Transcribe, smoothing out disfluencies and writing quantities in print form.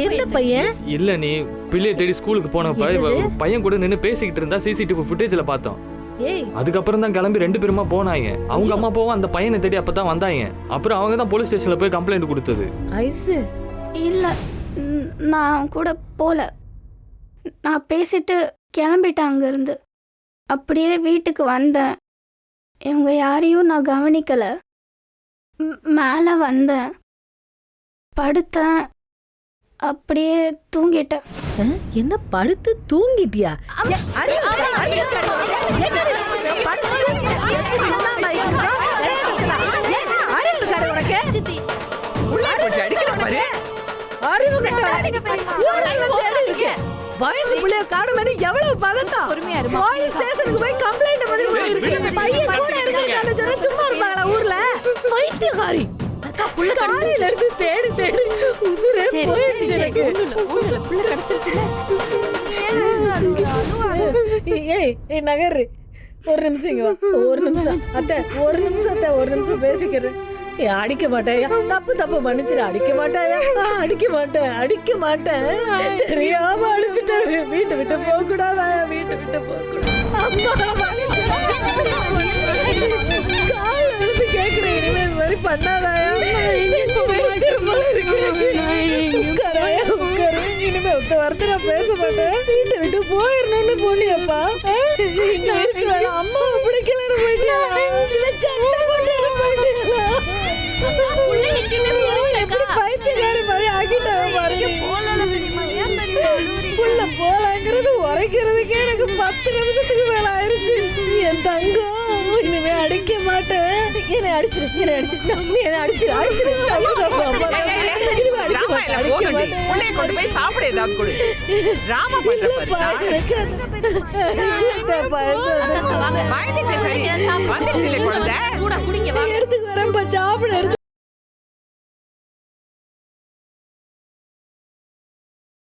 எந்த பையன்? இல்ல நீ பிள்ளைய தேடி ஸ்கூலுக்கு போனப்ப இவ ஒரு பையன் கூட நின்னு பேசிக்கிட்டு இருந்தா சிசிடிவி ஃபுட்டேஜ்ல பார்த்தோம். ஏய் அதுக்கப்புறம் தான் கிளம்பி 2 பேருமா போனாங்க. அவங்க அம்மா அப்பாவும் அந்த பையனை தேடி அப்பதான் வந்தாங்க. அப்புறம் அவங்க தான் போலீஸ் ஸ்டேஷன்ல போய் கம்ப்ளைண்ட் கொடுத்தது. ஐசு இல்ல நான் கூட போல. நான் பேசிட்டு கிளம்பிட்டேன் அங்கிருந்து. அப்படியே வீட்டுக்கு வந்தேன். இவங்க யாரையும் நான் கவனிக்கல. மேலே வந்தேன், படுத்தேன், அப்படியே தூங்கிட்டேன். என்ன படுத்து தூங்கிட்டியா? வயசு பிள்ளைய காணுமே எவ்வளவு பதட்டம். போலீஸ் ஸ்டேஷனுக்கு போய் கம்ப்ளைண்ட் பதிவு பையன் கூட இருக்கிற சும்மா இருப்பாங்களா ஊர்ல? பைத்தியக்காரி காலையில இருந்து தேடி தேடி உசுரே போயிடுச்சு எனக்கு. புள்ள கிடைச்சிருச்சுல. ஏய் நகரு, ஒரு நிமிஷம் இங்க வா. ஒரு நிமிஷம் அத்தை, ஒரு நிமிஷம் அத்தை, ஒரு நிமிஷம் பேசிக்கிறேன். அடிக்க மாட்டேயா? தப்பு மன்னிச்சிரு. அடிக்க மாட்டாயா? அடிக்க மாட்டேன். தெரியாம அடிச்சுட்டேன். வீட்டை விட்டு போக கூடாதாயா? வீட்டை விட்டு போக கூடாது. கால விழுந்து கேக்குறேன், இனிமே இது மாதிரி பண்ணாதாயா? உட்காரு. இனிமே ஒத்த வார்த்தை நான் பேச மாட்டேன். வீட்டை விட்டு போயிடணும்னு போனியப்பா. அம்மாவை பிடிக்கலன்னு போயிட்டியா? சண்டை போட்டு போயிட்டியா? எப்படி பைத்தியக்காரி மாதிரி ஆக்கிட்டாங்க பாருங்க. புள்ள போலாங்கிறது உரைக்கிறதுக்கே எனக்கு 10 நிமிஷத்துக்கு மேல ஆயிருச்சு. என் தங்கம் இனிமே அடிக்க மாட்டேன். என்ன அடிச்சிரு.